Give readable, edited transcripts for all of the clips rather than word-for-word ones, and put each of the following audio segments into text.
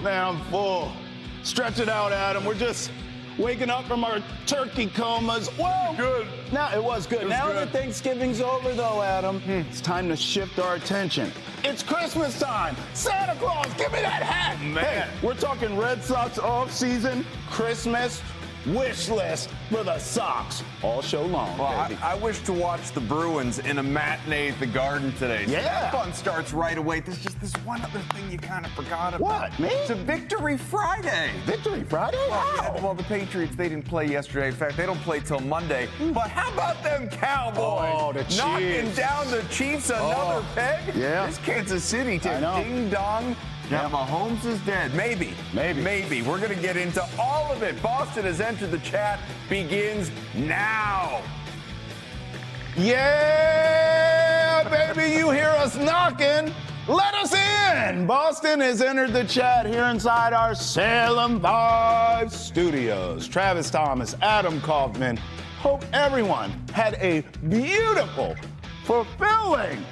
Man, I'm full. Stretch it out, Adam. We're just waking up from our turkey comas. Whoa! Good. Now it was good. Now good. that Thanksgiving's over, though, Adam, it's time to shift our attention. It's Christmas time. Santa Claus, give me that hat. Man. Hey, we're talking Red Sox off-season Christmas wish list for the Sox all show long. Well, baby. I wish to watch the Bruins in a matinee at the Garden today. So Yeah. that fun starts right away. There's just this one other thing you kind of forgot about. What, me? It's a Victory Friday. Victory Friday? Well, the Patriots, they didn't play yesterday. In fact, they don't play till Monday. But how about them Cowboys? Oh, the knocking Chiefs. down the Chiefs another peg? Yeah. This Kansas City I team, know. ding dong. Now, Mahomes is dead. Maybe. We're going to get into all of it. Boston has entered the chat. Begins now. Yeah, baby, you hear us knocking. Let us in. Boston has entered the chat here inside our Salem 5 studios. Travis Thomas, Adam Kaufman. Hope everyone had a beautiful, fulfilling,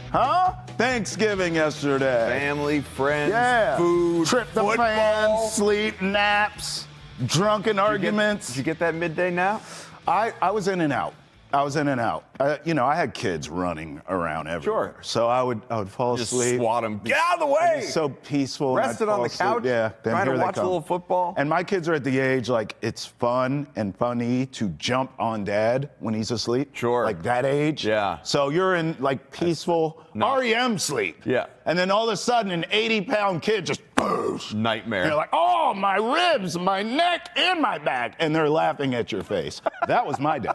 Thanksgiving yesterday. Family, friends, Yeah. food, Tryptophan, football. sleep, naps, drunken arguments. Did you get that midday nap? I was in and out. I had kids running around everywhere. Sure. So I would fall Just asleep. swat them. Get out of the way. It's so peaceful. and I'd Rested on fall the asleep. couch. Yeah. Then Trying here to they watch a come. little football. And my kids are at the age, like, it's fun and funny to jump on dad when he's asleep. Sure. Like that age. Yeah. So you're in, like, peaceful REM sleep. Yeah. And then all of a sudden, an 80-pound kid just boosh. Nightmare. And you're like, oh, my ribs, my neck, and my back. And they're laughing at your face. That was my day.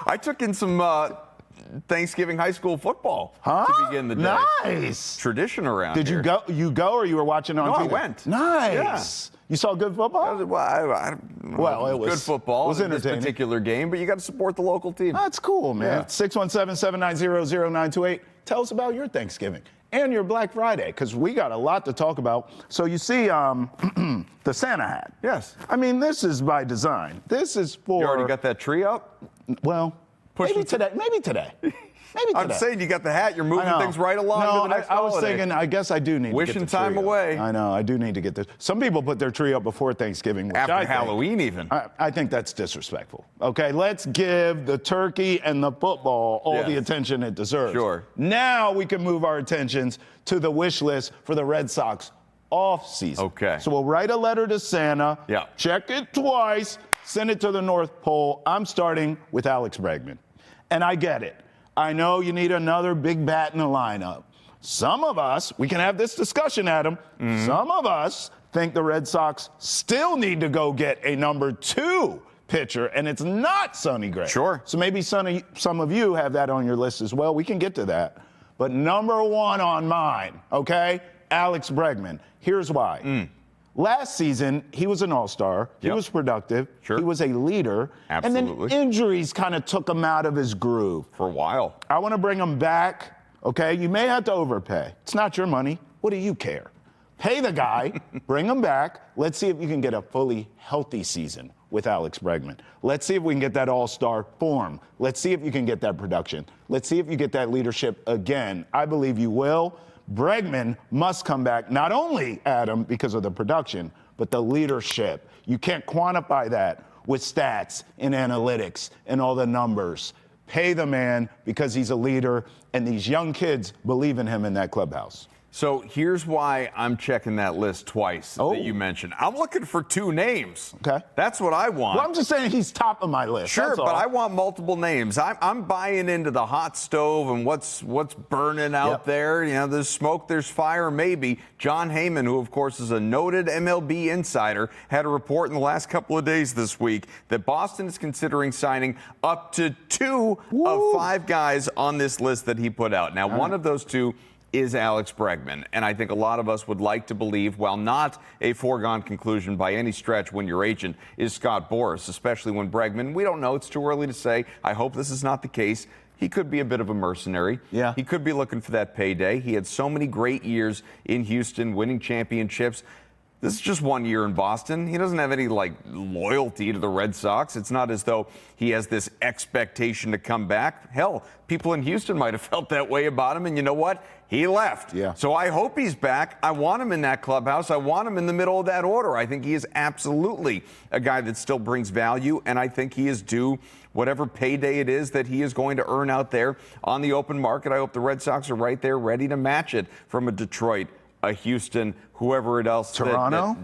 I took in some Thanksgiving high school football to begin the day. Nice. Tradition around Did here. you go or you were watching on No, I TV? went. Nice. You saw good football? Well, it was good football. It was in this entertaining. particular game, but you got to support the local team. That's cool, man. Yeah. 617-790-0928. Tell us about your Thanksgiving and your Black Friday, because we got a lot to talk about. So you see the Santa hat. Yes. I mean, this is by design. This is for... You already got that tree up? Well, maybe today. Maybe today. I'm saying you got the hat. You're moving things right along to the next I was holiday. thinking, I guess I do need to Wishing get the time tree up. away. I know, I do need to get this. Some people put their tree up before Thanksgiving. Which After I think- Halloween, even. I think that's disrespectful. Okay, let's give the turkey and the football all the Yes. attention it deserves. Sure. Now we can move our attentions to the wish list for the Red Sox off season. Okay. So we'll write a letter to Santa. Yeah. Check it twice. Send it to the North Pole. I'm starting with Alex Bregman. And I get it. I know you need another big bat in the lineup. Some of us, we can have this discussion, Adam. Mm-hmm. Some of us think the Red Sox still need to go get a number 2 pitcher, and it's not Sonny Gray. Sure. So maybe some of you have that on your list as well. We can get to that. But number 1 on mine, okay? Alex Bregman. Here's why. Last season, he was an all-star. He Yep. was productive. Sure. He was a leader. Absolutely. And then injuries kind of took him out of his groove. For a while. I want to bring him back, okay? You may have to overpay. It's not your money. What do you care? Pay the guy, bring him back. Let's see if you can get a fully healthy season with Alex Bregman. Let's see if we can get that all-star form. Let's see if you can get that production. Let's see if you get that leadership again. I believe you will. Bregman must come back, not only, Adam, because of the production, but the leadership. You can't quantify that with stats and analytics and all the numbers. Pay the man because he's a leader, and these young kids believe in him in that clubhouse. So here's why I'm checking that list twice that you mentioned. I'm looking for 2 names. Okay. That's what I want. Well, I'm just saying he's top of my list. Sure, that's all. but I want multiple names. I'm buying into the hot stove and what's burning out there. You know, there's smoke, there's fire, maybe. John Heyman, who, of course, is a noted MLB insider, had a report in the last couple of days this week that Boston is considering signing up to 2 of 5 guys on this list that he put out. Now, one of those 2 is Alex Bregman. And I think a lot of us would like to believe, while not a foregone conclusion by any stretch when your agent is Scott Boras, especially when Bregman, we don't know, it's too early to say. I hope this is not the case. He could be a bit of a mercenary. Yeah. He could be looking for that payday. He had so many great years in Houston, winning championships. This is just 1 year in Boston. He doesn't have any loyalty to the Red Sox. It's not as though he has this expectation to come back. Hell, people in Houston might have felt that way about him, and you know what? He left. Yeah. So I hope he's back. I want him in that clubhouse. I want him in the middle of that order. I think he is absolutely a guy that still brings value, and I think he is due whatever payday it is that he is going to earn out there on the open market. I hope the Red Sox are right there ready to match it from a Detroit, a Houston, whoever it else. Toronto?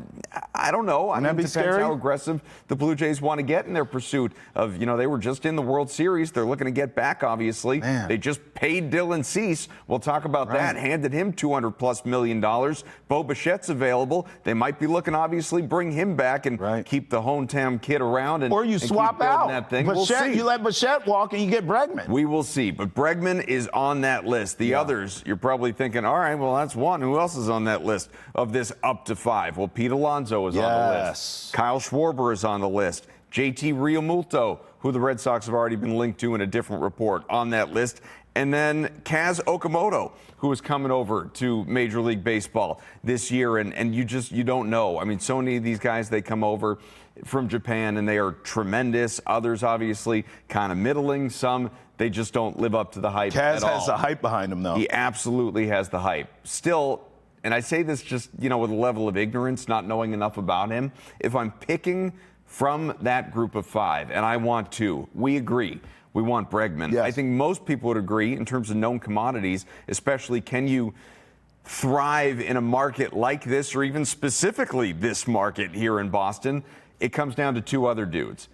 I don't know. I mean, it depends scary? how aggressive the Blue Jays want to get in their pursuit of, they were just in the World Series. They're looking to get back, obviously. Man. They just paid Dylan Cease. We'll talk about that. Handed him $200+ million. Bo Bichette's available. They might be looking, obviously, bring him back and keep the hometown kid around. Or you swap out. That thing. Bichette, we'll see. You let Bichette walk and you get Bregman. We will see. But Bregman is on that list. The others, you're probably thinking, all right, well, that's one. Who else is on that list of this up to 5? Well, Pete Alonso is on the list. Kyle Schwarber is on the list. JT Realmuto, who the Red Sox have already been linked to in a different report, on that list. And then Kaz Okamoto, who is coming over to Major League Baseball this year. And you don't know. I mean, so many of these guys, they come over from Japan and they are tremendous. Others, obviously, kind of middling. Some, they just don't live up to the hype at all. Kaz has the hype behind him, though. He absolutely has the hype. Still, and I say this just, with a level of ignorance, not knowing enough about him. If I'm picking from that group of 5, and I want 2, we agree. We want Bregman. Yes. I think most people would agree in terms of known commodities, especially can you thrive in a market like this, or even specifically this market here in Boston? It comes down to 2 other dudes.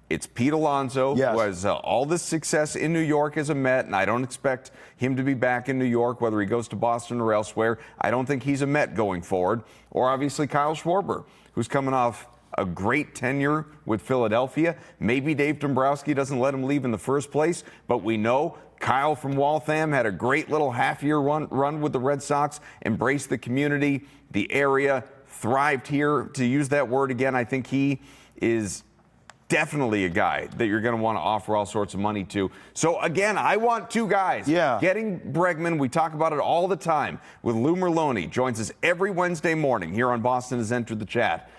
It's Pete Alonso, who has all this success in New York as a Met, and I don't expect him to be back in New York, whether he goes to Boston or elsewhere. I don't think he's a Met going forward. Or obviously Kyle Schwarber, who's coming off a great tenure with Philadelphia. Maybe Dave Dombrowski doesn't let him leave in the first place, but we know Kyle from Waltham had a great little half-year run with the Red Sox, embraced the community, the area, thrived here. To use that word again, I think he is definitely a guy that you're going to want to offer all sorts of money to. So, again, I want 2 guys. Getting Bregman, we talk about it all the time with Lou Merloni. Joins us every Wednesday morning here on Boston Has Entered the Chat.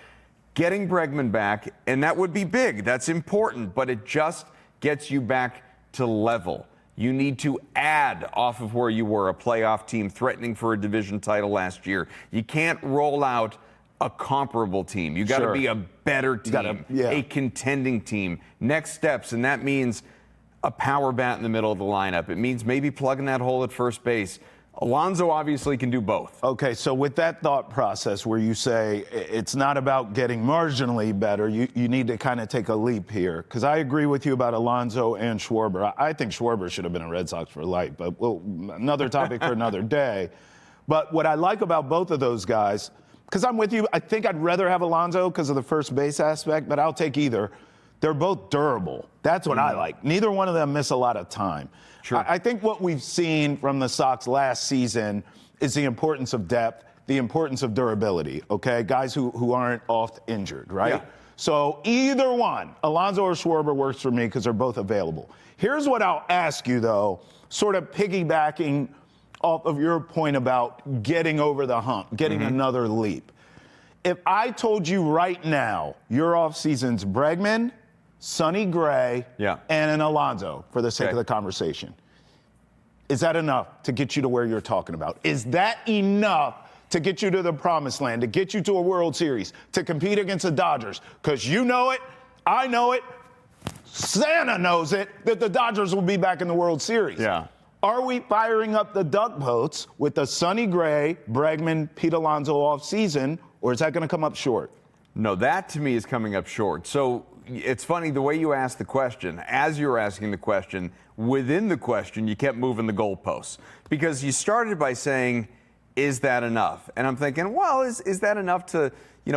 Getting Bregman back, and that would be big. That's important, but it just gets you back to level. You need to add off of where you were, a playoff team threatening for a division title last year. You can't roll out a comparable team. You got to be a better team, a contending team. Next steps, and that means a power bat in the middle of the lineup. It means maybe plugging that hole at first base. Alonso obviously can do both. Okay, so with that thought process where you say it's not about getting marginally better, you need to kind of take a leap here. Because I agree with you about Alonso and Schwarber. I think Schwarber should have been a Red Sox for life, but another topic for another day. But what I like about both of those guys, because I'm with you, I think I'd rather have Alonso because of the first base aspect, but I'll take either. They're both durable. That's what I like. Neither one of them miss a lot of time. I think what we've seen from the Sox last season is the importance of depth, the importance of durability, okay? Guys who aren't oft injured, right? So either one, Alonso or Schwarber, works for me because they're both available. Here's what I'll ask you, though, sort of piggybacking off of your point about getting over the hump, getting another leap. If I told you right now your offseason's Bregman, Sonny Gray, and an Alonso, for the sake of the conversation, is that enough to get you to where you're talking about? Is that enough to get you to the promised land, to get you to a World Series, to compete against the Dodgers? Because you know it, I know it, Santa knows it, that the Dodgers will be back in the World Series. Are we firing up the duck boats with the Sonny Gray, Bregman, Pete Alonso offseason, or is that going to come up short? No, that to me is coming up short. So it's funny the way you asked the question. As you were asking the question, within the question, you kept moving the goalposts. Because you started by saying, is that enough? And I'm thinking, well, is that enough to,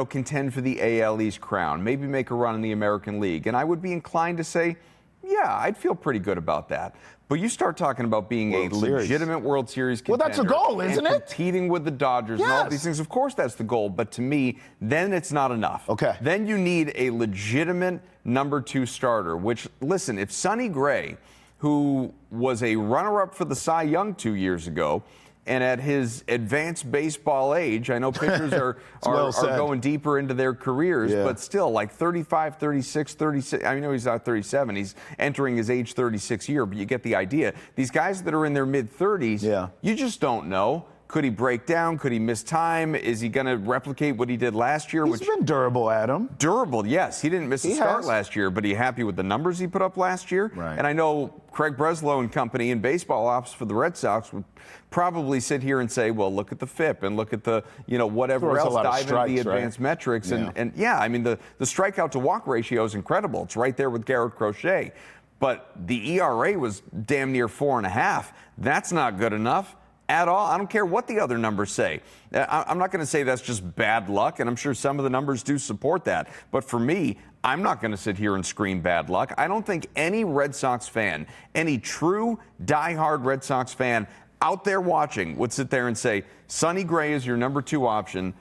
contend for the AL East crown, maybe make a run in the American League? And I would be inclined to say, yeah, I'd feel pretty good about that. But you start talking about being a legitimate World Series contender. Well, that's the goal, isn't it? Competing with the Dodgers and all these things. Of course, that's the goal. But to me, then it's not enough. Okay. Then you need a legitimate number 2 starter, which, listen, if Sonny Gray, who was a runner-up for the Cy Young 2 years ago, And at his advanced baseball age, I know pitchers are going deeper into their careers, but still, like 35, 36, 36. I know he's not 37. He's entering his age 36 year, but you get the idea. These guys that are in their mid-30s, you just don't know. Could he break down? Could he miss time? Is he going to replicate what he did last year? He's been durable, Adam. Durable, yes. He didn't miss a start last year, but are you happy with the numbers he put up last year? Right. And I know Craig Breslow and company in baseball ops for the Red Sox would probably sit here and say, well, look at the FIP and look at the, whatever else, dive into the advanced metrics. And I mean, the strikeout to walk ratio is incredible. It's right there with Garrett Crochet. But the ERA was damn near 4.5. That's not good enough at all. I don't care what the other numbers say. I'm not going to say that's just bad luck, and I'm sure some of the numbers do support that. But for me, I'm not going to sit here and scream bad luck. I don't think any Red Sox fan, any true diehard Red Sox fan out there watching would sit there and say, Sonny Gray is your number 2 option,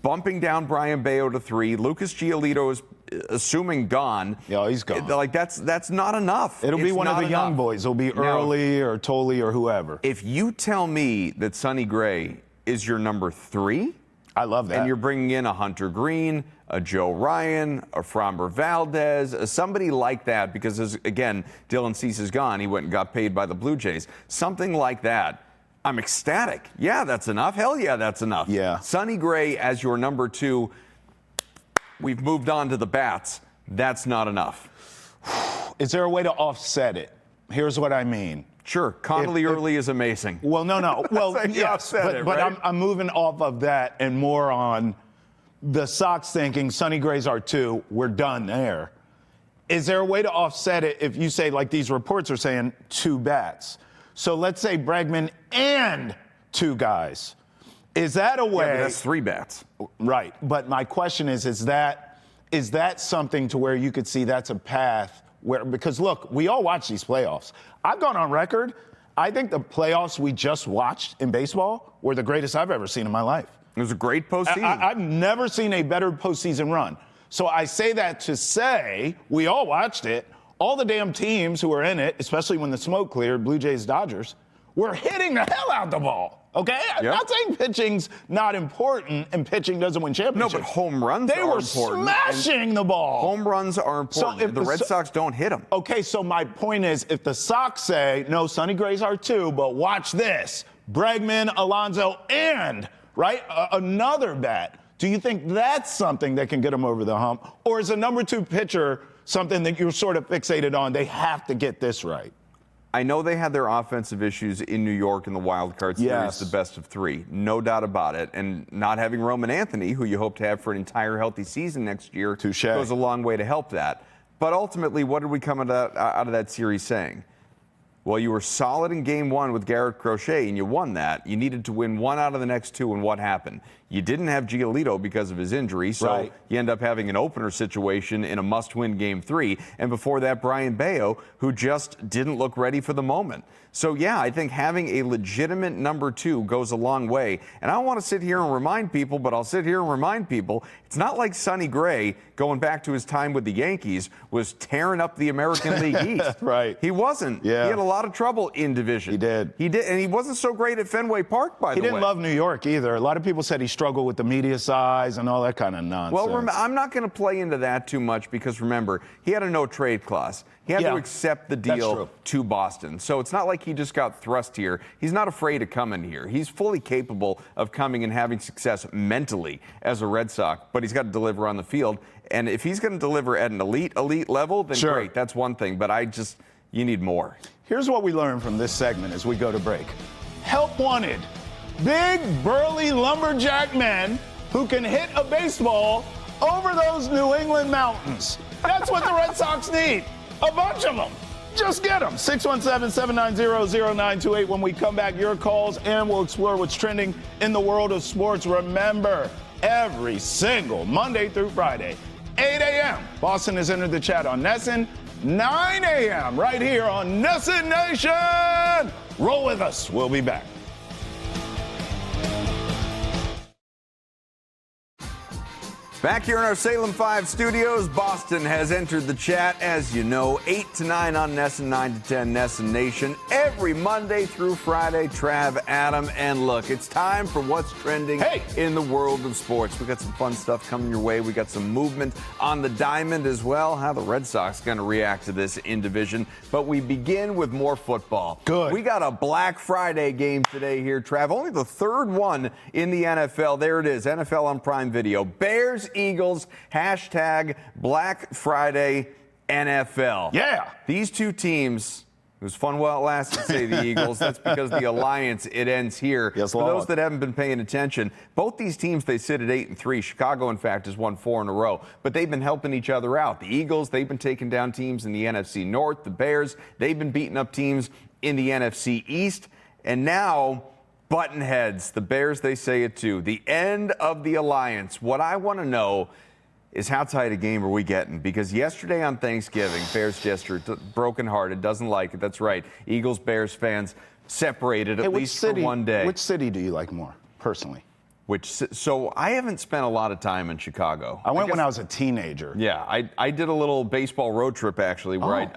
bumping down Brian Bayo to 3, Lucas Giolito is assuming gone. Yeah, he's gone. Like that's not enough. It'll be one of the young boys. It'll be Early or Tolley or whoever. If you tell me that Sonny Gray is your number 3, I love that. And you're bringing in a Hunter Green, a Joe Ryan, a Framber Valdez, somebody like that, because again, Dylan Cease is gone. He went and got paid by the Blue Jays. Something like that. I'm ecstatic. Yeah, that's enough. Hell yeah, that's enough. Yeah. Sonny Gray as your number 2. We've moved on to the bats. That's not enough. Is there a way to offset it? Here's what I mean. Sure, Connolly early is amazing. Well, no. Well, yes, but right? I'm moving off of that and more on the Sox thinking Sonny Gray's our 2. We're done there. Is there a way to offset it if you say, like these reports are saying, 2 bats? So let's say Bregman and 2 guys. Is that a way? Yeah, but that's 3 bats. Right. But my question is that something to where you could see that's a path where, because look, we all watch these playoffs. I've gone on record. I think the playoffs we just watched in baseball were the greatest I've ever seen in my life. It was a great postseason. I've never seen a better postseason run. So I say that to say we all watched it. All the damn teams who were in it, especially when the smoke cleared, Blue Jays, Dodgers, were hitting the hell out the ball. Okay? I'm not saying pitching's not important and pitching doesn't win championships. No, but home runs are important. They were smashing the ball. Home runs are important. So the Red Sox don't hit them. Okay, so my point is, if the Sox say, no, Sonny Gray's our 2, but watch this, Bregman, Alonso, and, another bat, do you think that's something that can get them over the hump? Or is a number 2 pitcher something that you're sort of fixated on? They have to get this right. I know they had their offensive issues in New York in the wild card series, the best of 3, no doubt about it. And not having Roman Anthony, who you hope to have for an entire healthy season next year, goes a long way to help that. But ultimately, what did we come out of that series saying? Well, you were solid in game 1 with Garrett Crochet, and you won that. You needed to win 1 out of the next 2, and what happened? You didn't have Giolito because of his injury, so you end up having an opener situation in a must-win game 3. And before that, Brian Bayo, who just didn't look ready for the moment. So, yeah, I think having a legitimate number 2 goes a long way. And I don't want to sit here and remind people, but I'll sit here and remind people, it's not like Sonny Gray, going back to his time with the Yankees, was tearing up the American League East. He wasn't. Yeah. He had a lot of trouble in division. He did. And he wasn't so great at Fenway Park, by the way. He didn't love New York either. A lot of people said he struggled with the media size and all that kind of nonsense. Well, I'm not going to play into that too much because, remember, he had a no-trade clause. He had to accept the deal to Boston. So it's not like he just got thrust here. He's not afraid to come in here. He's fully capable of coming and having success mentally as a Red Sox, but he's got to deliver on the field. And if he's going to deliver at an elite level, then great. That's one thing. But you need more. Here's what we learned from this segment as we go to break. Help wanted. Big, burly lumberjack men who can hit a baseball over those New England mountains. That's what the Red Sox need. A bunch of them. Just get them. 617-790-0928. When we come back, your calls, and we'll explore what's trending in the world of sports. Remember, every single Monday through Friday, 8 a.m., Boston has entered the chat on Nesson. 9 a.m. right here on Nesson Nation. Roll with us. We'll be back. Back here in our Salem 5 studios, Boston has entered the chat, as you know, 8 to 9 on Nesson, 9 to 10 Nesson Nation. Every Monday through Friday, Trav, Adam, and look, it's time for what's trending in the world of sports. We got some fun stuff coming your way. We got some movement on the diamond as well. How the Red Sox going to react to this in division. But we begin with more football. Good. We got a Black Friday game today here, Trav. Only the third one in the NFL. There it is, NFL on Prime Video. Bears, Eagles, hashtag Black Friday NFL. Yeah. These two teams, it was fun while it lasted to say the Eagles. That's because the alliance, it ends here. Yes, For those that haven't been paying attention, both these teams, they sit at 8-3. Chicago, in fact, has won 4 in a row. But they've been helping each other out. The Eagles, they've been taking down teams in the NFC North. The Bears, they've been beating up teams in the NFC East. And now, button heads. The Bears, they say it too. The end of the alliance. What I want to know is how tight a game are we getting? Because yesterday on Thanksgiving, Bears gesture, brokenhearted, doesn't like it. That's right. Eagles, Bears fans separated at least for one day. Which city do you like more, personally? So I haven't spent a lot of time in Chicago. I went when I was a teenager. Yeah, I did a little baseball road trip, actually, where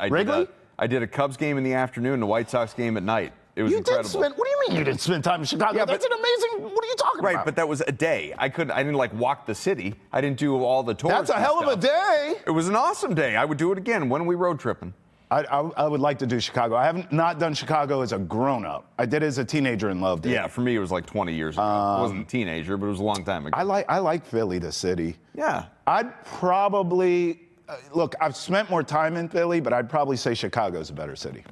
I did a Cubs game in the afternoon and a White Sox game at night. It was incredible. What do you mean you didn't spend time in Chicago? Yeah, That's an amazing. What are you talking about? Right, but that was a day. I didn't like walk the city. I didn't do all the tours. That's a hell of a day. It was an awesome day. I would do it again. When are we road tripping? I would like to do Chicago. I have not done Chicago as a grown-up. I did it as a teenager and loved it. Yeah, for me it was like 20 years ago. I wasn't a teenager, but it was a long time ago. I like Philly, the city. Yeah. I'd probably look. I've spent more time in Philly, but I'd probably say Chicago's a better city.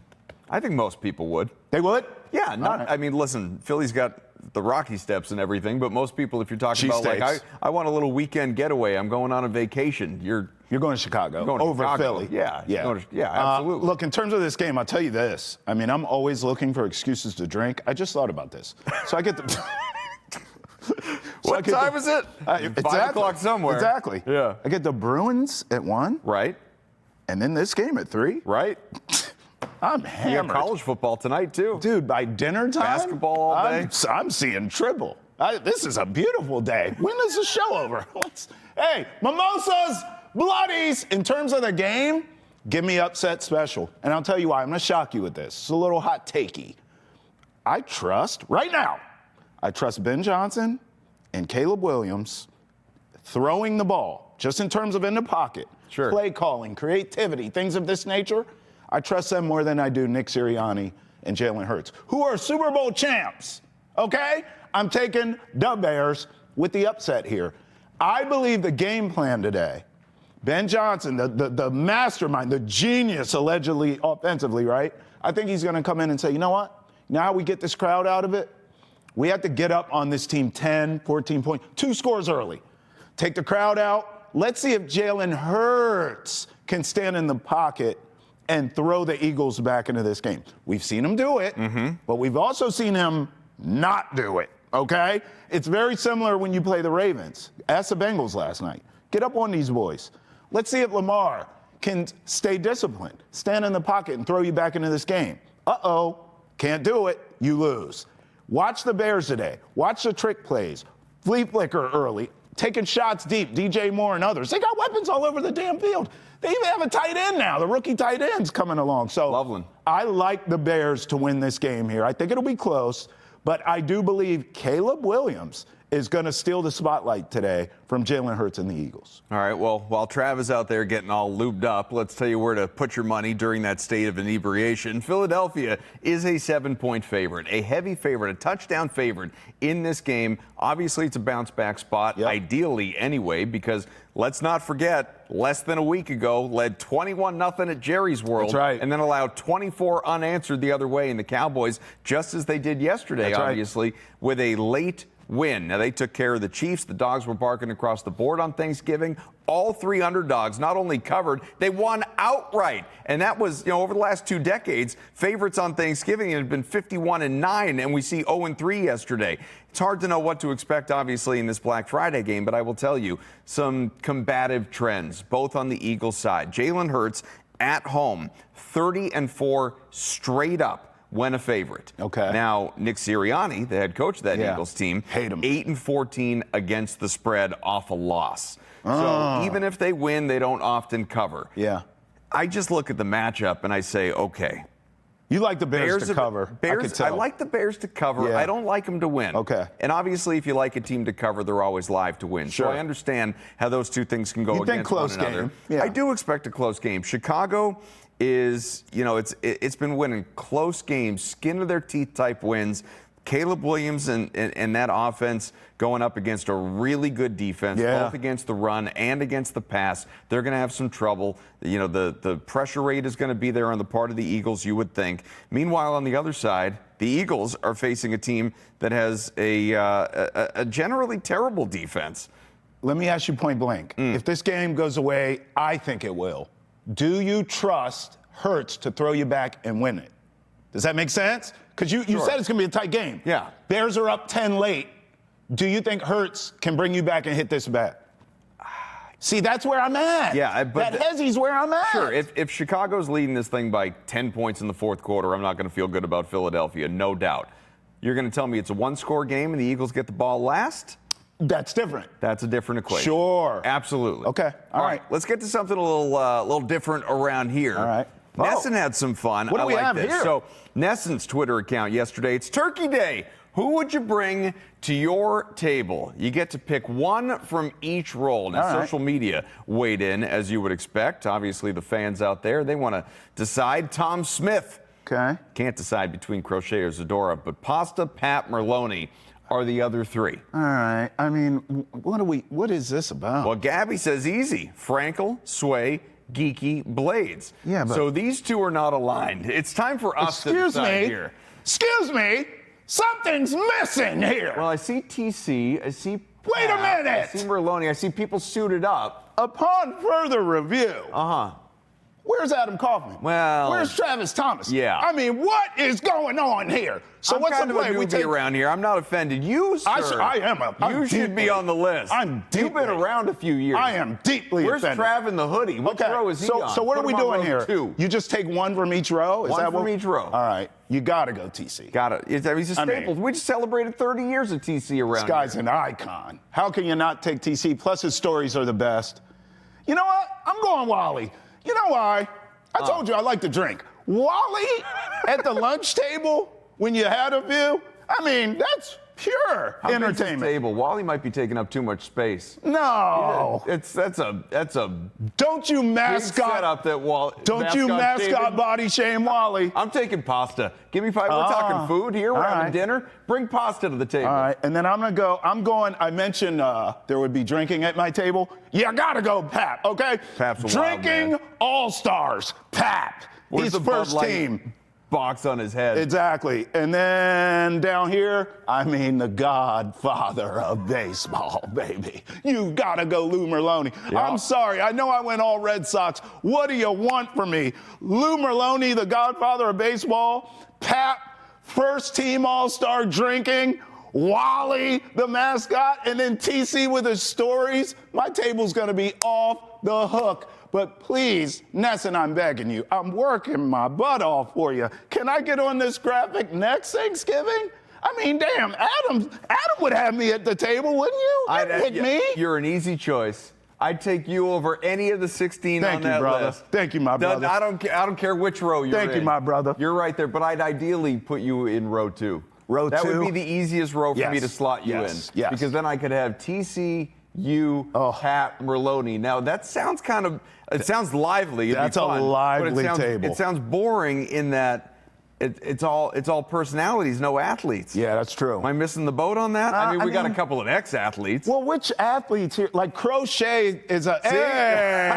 I think most people would. They would? Yeah, Right. I mean, listen, Philly's got the Rocky Steps and everything, but most people, if you're talking about like, I want a little weekend getaway, I'm going on a vacation, you're going to Chicago going to over Chicago. Philly. Yeah, yeah, absolutely. Look, in terms of this game, I'll tell you this. I mean, I'm always looking for excuses to drink. I just thought about this. So I get the... What time is it? 5 o'clock somewhere. Exactly. Yeah. I get the Bruins at 1. Right. And then this game at 3. Right. I'm You hammered. have college football tonight, too. Dude, by dinner time, basketball all day. I'm seeing triple. This is a beautiful day. When is the show over? Hey, mimosas, bloodies. In terms of the game, give me upset special. And I'll tell you why. I'm going to shock you with this. It's a little hot takey. I trust Ben Johnson and Caleb Williams throwing the ball, just in terms of in the pocket. Sure. Play calling, creativity, things of this nature. I trust them more than I do Nick Sirianni and Jalen Hurts, who are Super Bowl champs, okay? I'm taking the Bears with the upset here. I believe the game plan today, Ben Johnson, the mastermind, the genius allegedly offensively, right? I think he's going to come in and say, you know what? Now we get this crowd out of it. We have to get up on this team 10, 14 points, 2 scores early. Take the crowd out. Let's see if Jalen Hurts can stand in the pocket and throw the Eagles back into this game. We've seen him do it, but we've also seen him not do it, okay? It's very similar when you play the Ravens. Ask the Bengals last night. Get up on these boys. Let's see if Lamar can stay disciplined, stand in the pocket, and throw you back into this game. Uh-oh, can't do it, you lose. Watch the Bears today. Watch the trick plays. Flea flicker early, taking shots deep, DJ Moore and others. They got weapons all over the damn field. They even have a tight end now. The rookie tight end's coming along. So Loveland. I like the Bears to win this game here. I think it'll be close, but I do believe Caleb Williams is going to steal the spotlight today from Jalen Hurts and the Eagles. All right, well, while Trav is out there getting all lubed up, let's tell you where to put your money during that state of inebriation. Philadelphia is a 7-point favorite, a heavy favorite, a touchdown favorite in this game. Obviously, it's a bounce-back spot, ideally anyway, because let's not forget, less than a week ago, led 21-0 at Jerry's World. That's right. And then allowed 24 unanswered the other way in the Cowboys, just as they did yesterday, That's right. obviously, with a late win. Now, they took care of the Chiefs. The dogs were barking across the board on Thanksgiving. All 3 underdogs not only covered, they won outright. And that was, over the last 2 decades, favorites on Thanksgiving had been 51-9, and we see 0-3 yesterday. It's hard to know what to expect, obviously, in this Black Friday game, but I will tell you some combative trends, both on the Eagles side. Jalen Hurts at home, 30-4 straight up when a favorite. Okay. Now, Nick Sirianni, the head coach of that Eagles team, hate him. 8-14 against the spread off a loss. So even if they win, they don't often cover. Yeah. I just look at the matchup and I say, okay. You like the Bears to cover. I like the Bears to cover. Yeah. I don't like them to win. Okay. And obviously, if you like a team to cover, they're always live to win. Sure. So I understand how those two things can go against one another. Game. Yeah. I do expect a close game. Chicago is, it's been winning close games, skin of their teeth type wins. Caleb Williams and that offense going up against a really good defense, both against the run and against the pass. They're going to have some trouble. The pressure rate is going to be there on the part of the Eagles, you would think. Meanwhile, on the other side, the Eagles are facing a team that has a generally terrible defense. Let me ask you point blank. If this game goes away, I think it will. Do you trust Hurts to throw you back and win it? Does that make sense? Because you said it's going to be a tight game. Yeah. Bears are up 10 late. Do you think Hurts can bring you back and hit this bat? See, that's where I'm at. Yeah, but that hezzy's where I'm at. Sure, if Chicago's leading this thing by 10 points in the fourth quarter, I'm not going to feel good about Philadelphia, no doubt. You're going to tell me it's a one-score game and the Eagles get the ball last? That's different. That's a different equation. Sure. Absolutely. Okay. All right. Let's get to something a little different around here. All right. Nesson had some fun. What do we have this. here? So Nesson's Twitter account yesterday, it's Turkey Day. Who would you bring to your table? You get to pick one from each role. Now, social media weighed in, as you would expect. Obviously, the fans out there, they want to decide. Tom Smith. Okay. Can't decide between Crochet or Zadora, but Pasta, Pat, Merloni are the other three. All right. I mean, what is this about? Well, Gabby says easy. Frankel, Sway, Geeky, Blades. Yeah, but so these two are not aligned. It's time for us to decide here. Excuse me. Something's missing here. Well, I see TC. I see Wait a minute. I see Merloni. I see people suited up. Upon further review. Where's Adam Kaufman? Well, where's Travis Thomas? Yeah. I mean, what is going on here? So I'm what's kind the play? of a newbie around here. I'm not offended. You, sir. I am. You should be on the list. You've been around a few years. I am deeply Where's offended. Trav in the hoodie? Which row is he on? So what are we doing here? 2. You just take one from each row? One from each row. All right. You got to go TC. Got it. He's a staple. We just celebrated 30 years of TC around This guy's an icon. How can you not take TC? Plus his stories are the best. You know what? I'm going Wally. You know why? I told you I like to drink. Wally at the lunch table when you had a view, I mean, that's pure entertainment. Table. Wally might be taking up too much space. No. That's a Don't you mascot setup that Don't you mascot body shame Wally. I'm taking pasta. Give me 5. We're talking food here. We're having dinner. Bring pasta to the table. All right. And then I mentioned there would be drinking at my table. You gotta go Pap, okay? Pap's a drinking wild man. All-Stars. Pap. Where's He's the first Bud Light team. Box on his head. Exactly. And then down here, the godfather of baseball, baby. You gotta go Lou Merloni. Yeah. I'm sorry, I know I went all Red Sox. What do you want from me? Lou Merloni, the godfather of baseball. Pap, first team all-star drinking. Wally, the mascot, and then TC with his stories. My table's gonna be off the hook. But please, Nesson, I'm begging you. I'm working my butt off for you. Can I get on this graphic next Thanksgiving? I mean, damn, Adam would have me at the table, wouldn't you? You'd pick me. You're an easy choice. I'd take you over any of the 16 on that list. Thank you, my brother. I don't care which row you're in. Thank you, my brother. You're right there, but I'd ideally put you in row 2. Row 2? That would be the easiest row for me to slot you in. Yes. Because then I could have TC, you, Pat, Merloni. Now, that sounds it sounds lively. That's a lively table. It sounds boring in that it's all personalities, no athletes. Yeah, that's true. Am I missing the boat on that? We got a couple of ex-athletes. Well, which athletes here? Like Crochet is a. Hey,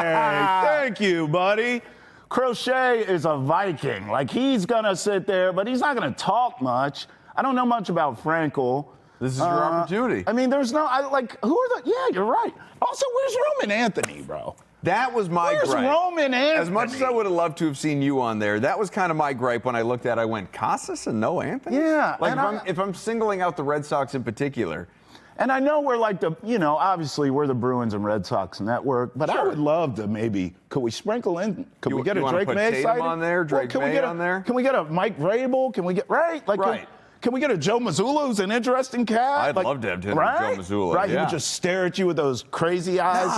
thank you, buddy. Crochet is a Viking. Like he's gonna sit there, but he's not gonna talk much. I don't know much about Frankel. This is your opportunity. I mean, who are the? Yeah, you're right. Also, where's Roman Anthony, bro? That was my gripe. Where's Roman Anthony? As much as I would have loved to have seen you on there, that was kind of my gripe when I looked at it. I went, Casas and no Anthony? Yeah. Like if I'm singling out the Red Sox in particular. And I know we're like obviously we're the Bruins and Red Sox network, but I would love to could we sprinkle in? Could we get a Drake May sighting on there? Drake May on there? Can we get a Mike Vrabel? Can we get Can we get a Joe Mazzulla who's an interesting cat? I'd love to have Joe Mazzulla. Right, yeah. he would just stare at you with those crazy eyes.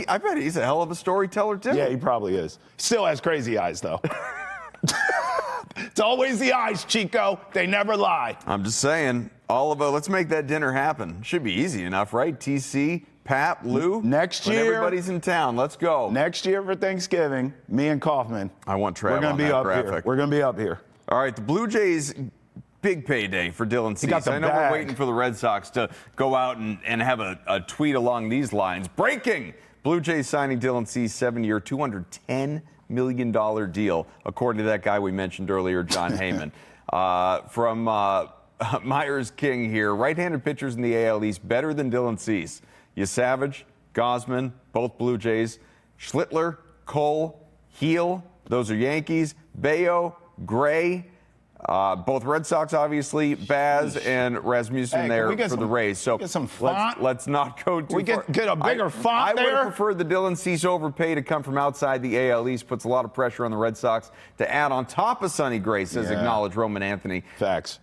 I bet he's a hell of a storyteller too. Yeah, he probably is. Still has crazy eyes though. It's always the eyes, Chico. They never lie. I'm just saying, let's make that dinner happen. Should be easy enough, right? TC, Pap, Lou. Next year. Everybody's in town. Let's go. Next year for Thanksgiving, me and Kaufman. I want Trav We're gonna on be that up graphic. here. We're going to be up here. All right, the Blue Jays, big payday for Dylan Cease. I know we're waiting for the Red Sox to go out and have a tweet along these lines. Breaking! Blue Jays signing Dylan Cease, 7-year, $210 million deal, according to that guy we mentioned earlier, John Heyman. From Myers King here, right-handed pitchers in the AL East better than Dylan Cease. Savage, Gosman, both Blue Jays. Schlittler, Cole, Heel, those are Yankees. Bayo, Gray, both Red Sox, obviously. Baz and Rasmussen there for the Rays. So get some font? let's not go too far. Get a bigger font there? I would have preferred the Dylan Cease overpay to come from outside the AL East. Puts a lot of pressure on the Red Sox to add on top of Sonny Gray, says acknowledge Roman Anthony. Facts.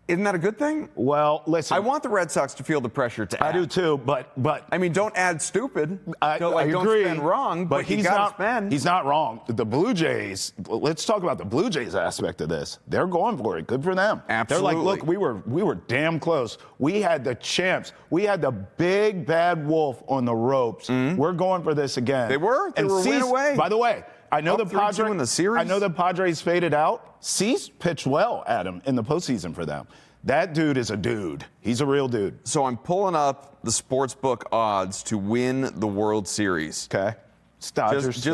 Isn't that a good thing? Well, listen. I want the Red Sox to feel the pressure to add. I do too, but I mean, don't add stupid. I don't agree. spend wrong, but he's gotta spend. He's not wrong. The Blue Jays, let's talk about the Blue Jays aspect of this. They're going for it. Good for them. Absolutely. They're like, look, we were damn close. We had the champs. We had the big bad wolf on the ropes. We're going for this again. They were. They were a win away. By the way, I know Up 3-2 in the series. I know the Padres faded out. Cease pitched well, Adam, in the postseason for them. That dude is a dude. He's a real dude. So I'm pulling up the sportsbook odds to win the World Series. Okay. It's Dodgers.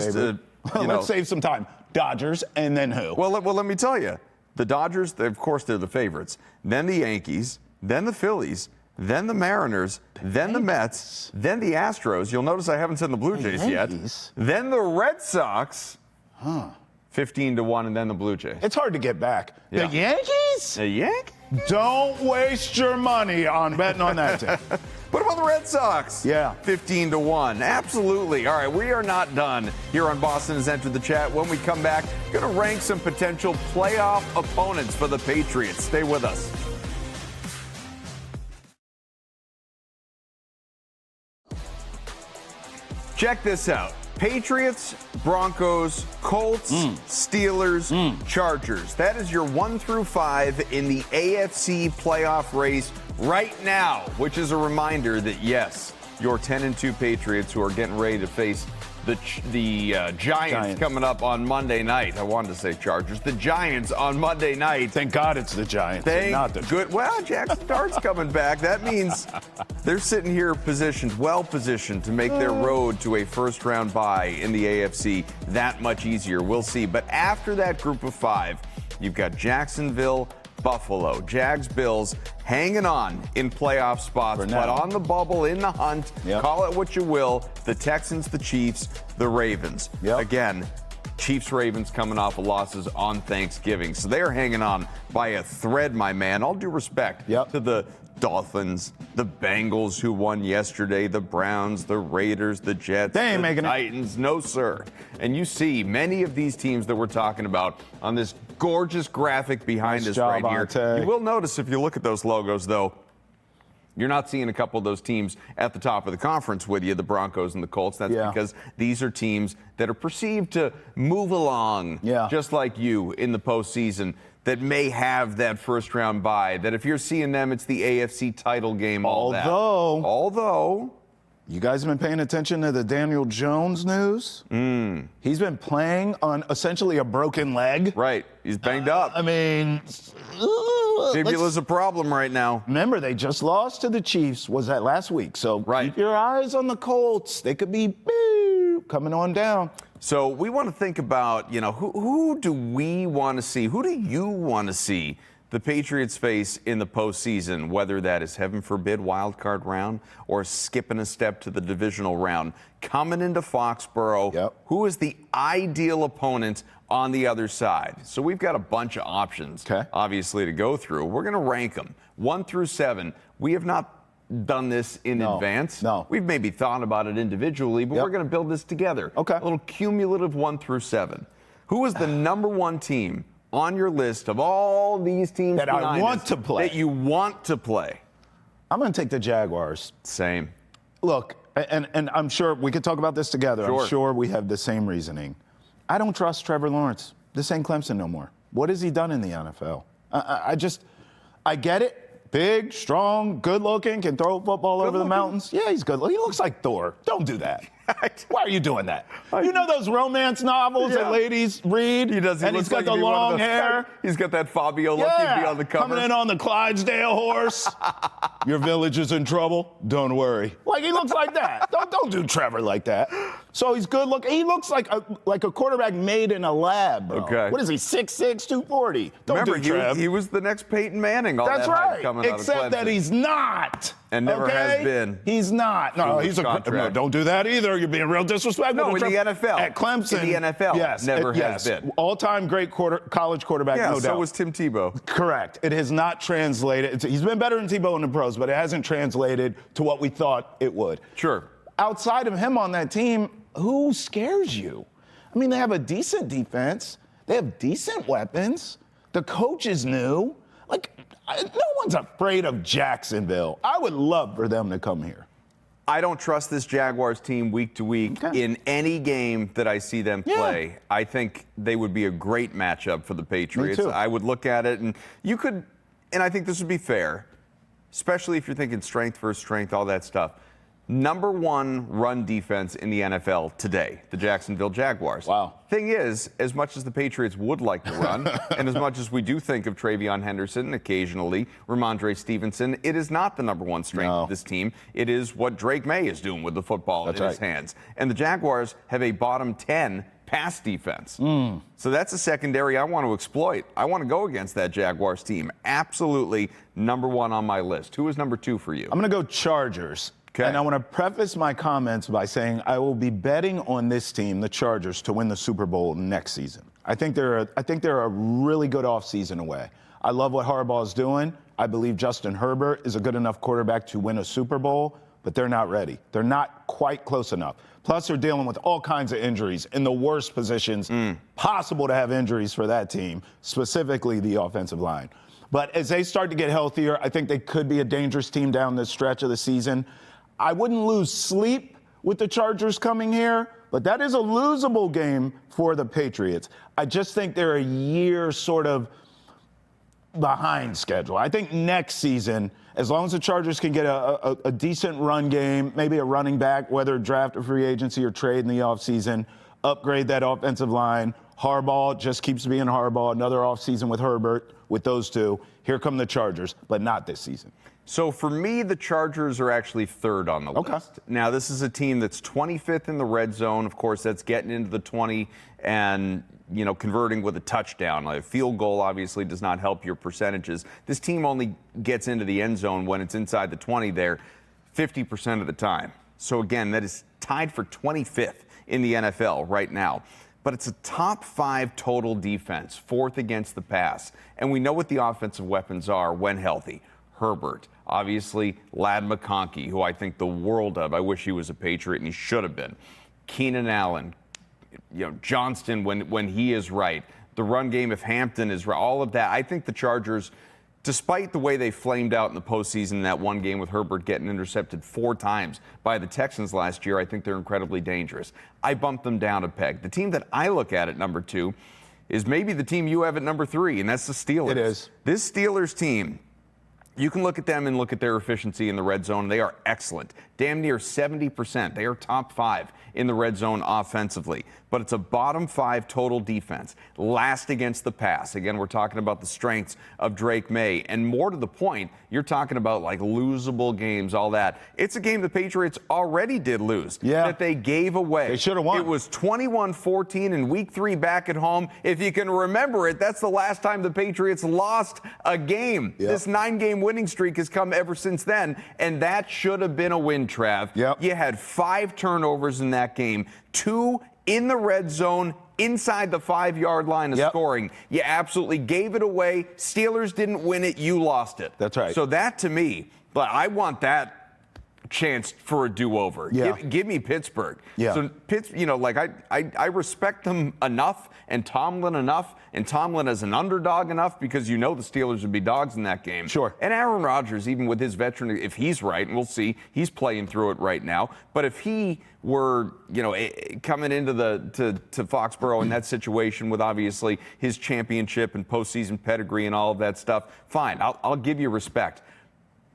Let's save some time. Dodgers, and then who? Well, let me tell you. The Dodgers, of course, they're the favorites. Then the Yankees, then the Phillies, then the Mariners, then the Mets, then the Astros. You'll notice I haven't said the Blue Jays yet. Then the Red Sox. 15-1, and then the Blue Jays. It's hard to get back. Yeah. The Yankees? The Yankees? Don't waste your money on betting on that team. What about the Red Sox? Yeah. 15-1. Absolutely. All right, we are not done here on Boston Has Entered the Chat. When we come back, going to rank some potential playoff opponents for the Patriots. Stay with us. Check this out. Patriots, Broncos, Colts, Steelers, Chargers. That is your 1 through 5 in the AFC playoff race right now, which is a reminder that, yes, your 10-2 Patriots who are getting ready to face the Giants coming up on Monday night. I wanted to say Chargers. The Giants on Monday night. Thank God it's the Giants. Not the good. Well, Jackson Dart's coming back. That means they're sitting here well positioned to make their road to a first-round bye in the AFC that much easier. We'll see. But after that group of 5, you've got Jacksonville, Buffalo, Jags, Bills hanging on in playoff spots, but on the bubble, in the hunt. Call it what you will. The Texans, the Chiefs, the Ravens. Again, Chiefs-Ravens coming off of losses on Thanksgiving. So they're hanging on by a thread, my man. All due respect to the Dolphins, the Bengals who won yesterday, the Browns, the Raiders, the Jets, they ain't making Titans. No, sir. And you see many of these teams that we're talking about on this gorgeous graphic behind us right here. You will notice if you look at those logos, though, you're not seeing a couple of those teams at the top of the conference with you, the Broncos and the Colts. That's because these are teams that are perceived to move along, just like you in the postseason, that may have that first-round bye, that if you're seeing them, it's the AFC title game, Although, you guys have been paying attention to the Daniel Jones news? He's been playing on essentially a broken leg. Right. He's banged up. I mean, fibula's a problem right now. Remember, they just lost to the Chiefs. Was that last week? So keep your eyes on the Colts. They could be coming on down. So we want to think about, who do we want to see? Who do you want to see the Patriots face in the postseason, whether that is, heaven forbid, wild card round or skipping a step to the divisional round? Coming into Foxborough, who is the ideal opponent on the other side? So we've got a bunch of options, obviously, to go through. We're going to rank them 1 through 7. We have not done this in advance. No. We've maybe thought about it individually, but we're going to build this together. Okay. A little cumulative 1 through 7. Who is the number 1 team on your list of all these teams that I want to play? That you want to play? I'm going to take the Jaguars. Same. Look, and I'm sure we could talk about this together. Sure. I'm sure we have the same reasoning. I don't trust Trevor Lawrence. This ain't Clemson no more. What has he done in the NFL? I get it. Big, strong, good-looking, can throw a football over the mountains. Yeah, he's good. He looks like Thor. Don't do that. Why are you doing that? You know those romance novels that ladies read? He does. And he's got the long hair. He's got that Fabio look. He'd be on the cover. Coming in on the Clydesdale horse. Your village is in trouble. Don't worry. Like, he looks like that. Don't do Trevor like that. So he's good looking. He looks like a quarterback made in a lab, bro. Okay. What is he, 6'6", 240? Don't Remember, do Trev. he was the next Peyton Manning. All That's that hype right. coming out of Except that Clemson. he's not. And never has been. He's not. No, Foolish he's a contract. no, don't do that either. You're being real disrespectful. No, to in the NFL. At Clemson. In the NFL. Yes. Never has been. All-time great college quarterback, Yeah, no so doubt. was Tim Tebow. Correct. It has not translated. He's been better than Tebow in the pros, but it hasn't translated to what we thought it would. Sure. Outside of him on that team, who scares you? I mean, they have a decent defense. They have decent weapons. The coach is new. Like, no one's afraid of Jacksonville. I would love for them to come here. I don't trust this Jaguars team week to week in any game that I see them play. I think they would be a great matchup for the Patriots. Me too. I would look at it, and you could, and I think this would be fair, especially if you're thinking strength versus strength, all that stuff. Number 1 run defense in the NFL today, the Jacksonville Jaguars. Wow. Thing is, as much as the Patriots would like to run, and as much as we do think of Travion Henderson, occasionally Ramondre Stevenson, it is not the number 1 strength of this team. It is what Drake May is doing with the football in his hands. And the Jaguars have a bottom 10 pass defense. So that's a secondary I want to exploit. I want to go against that Jaguars team. Absolutely number 1 on my list. Who is number 2 for you? I'm going to go Chargers. Okay. And I want to preface my comments by saying I will be betting on this team, the Chargers, to win the Super Bowl next season. I think they're a really good offseason away. I love what Harbaugh is doing. I believe Justin Herbert is a good enough quarterback to win a Super Bowl, but they're not ready. They're not quite close enough. Plus, they're dealing with all kinds of injuries in the worst positions possible to have injuries for that team, specifically the offensive line. But as they start to get healthier, I think they could be a dangerous team down this stretch of the season. I wouldn't lose sleep with the Chargers coming here, but that is a losable game for the Patriots. I just think they're a year sort of behind schedule. I think next season, as long as the Chargers can get a decent run game, maybe a running back, whether draft or free agency or trade in the offseason, upgrade that offensive line. Harbaugh just keeps being Harbaugh. Another offseason with Herbert, with those two. Here come the Chargers, but not this season. So for me, the Chargers are actually 3rd on the list. Now, this is a team that's 25th in the red zone. Of course, that's getting into the 20 and, converting with a touchdown. A field goal obviously does not help your percentages. This team only gets into the end zone when it's inside the 20 there 50% of the time. So again, that is tied for 25th in the NFL right now. But it's a top 5 total defense, 4th against the pass. And we know what the offensive weapons are when healthy. Herbert, obviously Ladd McConkey, who I think the world of. I wish he was a Patriot, and he should have been. Keenan Allen, Johnston when he is right. The run game, if Hampton is right, all of that. I think the Chargers, despite the way they flamed out in the postseason in that one game with Herbert getting intercepted 4 times by the Texans last year, I think they're incredibly dangerous. I bumped them down a peg. The team that I look at number 2 is maybe the team you have at number 3, and that's the Steelers. It is. This Steelers team, you can look at them and look at their efficiency in the red zone. They are excellent. Damn near 70%. They are top 5 in the red zone offensively. But it's a bottom 5 total defense. Last against the pass. Again, we're talking about the strengths of Drake May. And more to the point, you're talking about like losable games, all that. It's a game the Patriots already did lose. Yeah. That they gave away. They should have won. It was 21-14 in week 3 back at home. If you can remember it, that's the last time the Patriots lost a game. Yep. This 9-game winning streak has come ever since then. And that should have been a win, Trav. Yep. You had 5 turnovers in that game, 2 in the red zone, inside the 5-yard line of scoring. You absolutely gave it away. Steelers didn't win it. You lost it. That's right. So that, to me, but I want that chance for a do-over. Yeah. Give me Pittsburgh. Yeah. So, I respect them enough and Tomlin enough, and Tomlin as an underdog enough because the Steelers would be dogs in that game. Sure. And Aaron Rodgers, even with his veteran, if he's right, and we'll see, he's playing through it right now. But if he were, coming into to Foxborough in that situation with obviously his championship and postseason pedigree and all of that stuff, fine, I'll give you respect.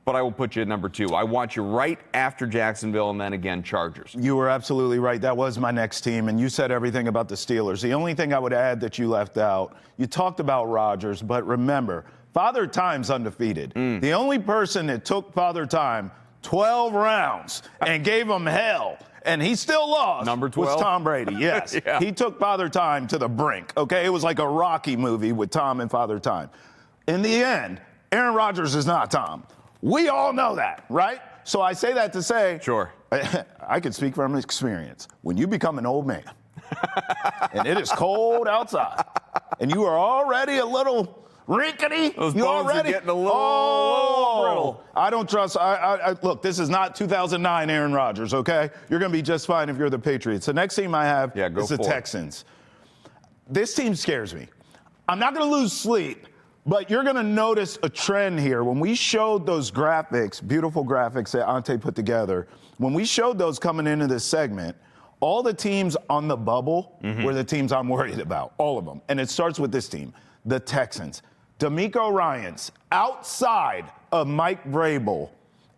But I will put you at number 2. I want you right after Jacksonville and then again Chargers. You were absolutely right. That was my next team, and you said everything about the Steelers. The only thing I would add that you left out, you talked about Rodgers, but remember, Father Time's undefeated. The only person that took Father Time 12 rounds and gave him hell, and he still lost, number 12? was Tom Brady. Yes. Yeah. He took Father Time to the brink, okay? It was like a Rocky movie with Tom and Father Time. In the end, Aaron Rodgers is not Tom. We all know that, right? So I say that to say, sure, I can speak from experience. When you become an old man and it is cold outside and you are already a little rickety, those you bones already are getting a little brittle. I don't trust. Look, this is not 2009 Aaron Rodgers, okay? You're going to be just fine if you're the Patriots. The next team I have is the Texans. This team scares me. I'm not going to lose sleep. But you're going to notice a trend here. When we showed those graphics, beautiful graphics that Ante put together, when we showed those coming into this segment, all the teams on the bubble were the teams I'm worried about, all of them. And it starts with this team, the Texans. DeMeco Ryans, outside of Mike Vrabel,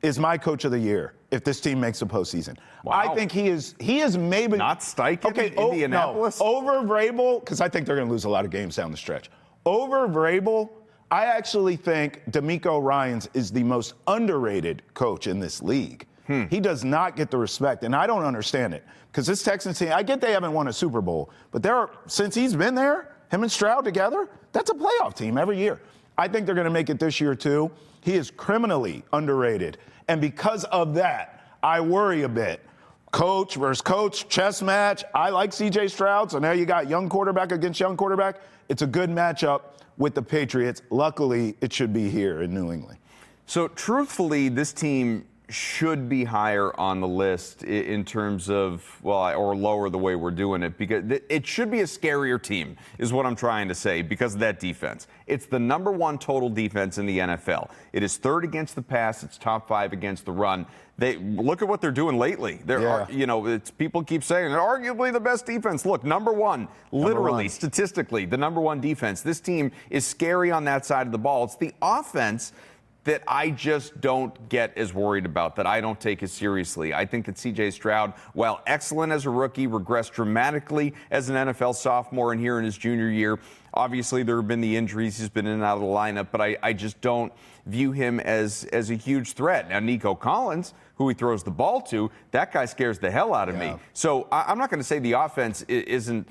is my coach of the year if this team makes the postseason. Wow. I think he is maybe... Not Steichen in Indianapolis? No, over Vrabel, because I think they're going to lose a lot of games down the stretch. Over Vrabel, I actually think DeMeco Ryans is the most underrated coach in this league. He does not get the respect, and I don't understand it. Because this Texans team, I get they haven't won a Super Bowl, but since he's been there, him and Stroud together, that's a playoff team every year. I think they're going to make it this year, too. He is criminally underrated. And because of that, I worry a bit. Coach versus coach, chess match. I like C.J. Stroud, so now you got young quarterback against young quarterback. It's a good matchup with the Patriots. Luckily, it should be here in New England. So, truthfully, this team should be higher on the list in terms of, or lower the way we're doing it, because it should be a scarier team, is what I'm trying to say, because of that defense. It's the number 1 total defense in the NFL. It is 3rd against the pass. It's top 5 against the run. Look at what they're doing lately. People keep saying they're arguably the best defense. Look, number 1, literally, statistically, the number 1 defense. This team is scary on that side of the ball. It's the offense that I just don't get as worried about, that I don't take as seriously. I think that C.J. Stroud, while excellent as a rookie, regressed dramatically as an NFL sophomore and here in his junior year. Obviously, there have been the injuries. He's been in and out of the lineup, but I just don't view him as a huge threat. Now, Nico Collins, who he throws the ball to, that guy scares the hell out of me. So I'm not going to say the offense isn't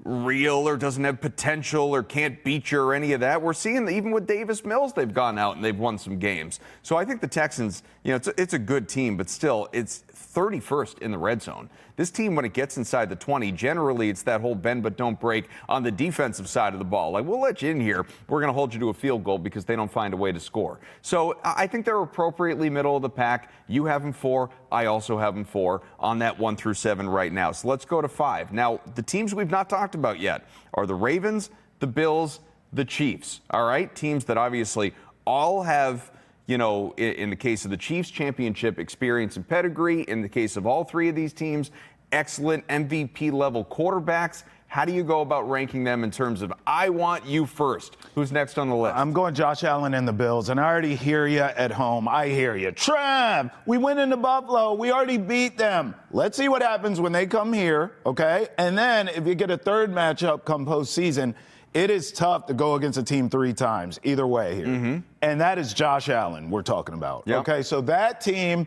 real or doesn't have potential or can't beat you or any of that. We're seeing that even with Davis Mills, they've gone out and they've won some games. So I think the Texans, it's a good team, but still, it's 31st in the red zone. This team, when it gets inside the 20, generally it's that whole bend but don't break on the defensive side of the ball. Like, we'll let you in here. We're going to hold you to a field goal because they don't find a way to score. So I think they're appropriately middle of the pack. You have them 4. I also have them 4 on that 1 through 7 right now. So let's go to 5. Now, the teams we've not talked about yet are the Ravens, the Bills, the Chiefs. All right? Teams that obviously all have, in the case of the Chiefs, championship experience and pedigree. In the case of all 3 of these teams, excellent MVP-level quarterbacks. How do you go about ranking them in terms of, I want you first? Who's next on the list? I'm going Josh Allen and the Bills, and I already hear you at home. I hear you. Trav, we went into Buffalo. We already beat them. Let's see what happens when they come here, okay? And then if you get a third matchup come postseason, it is tough to go against a team 3 times, either way here. And that is Josh Allen we're talking about, okay? So that team,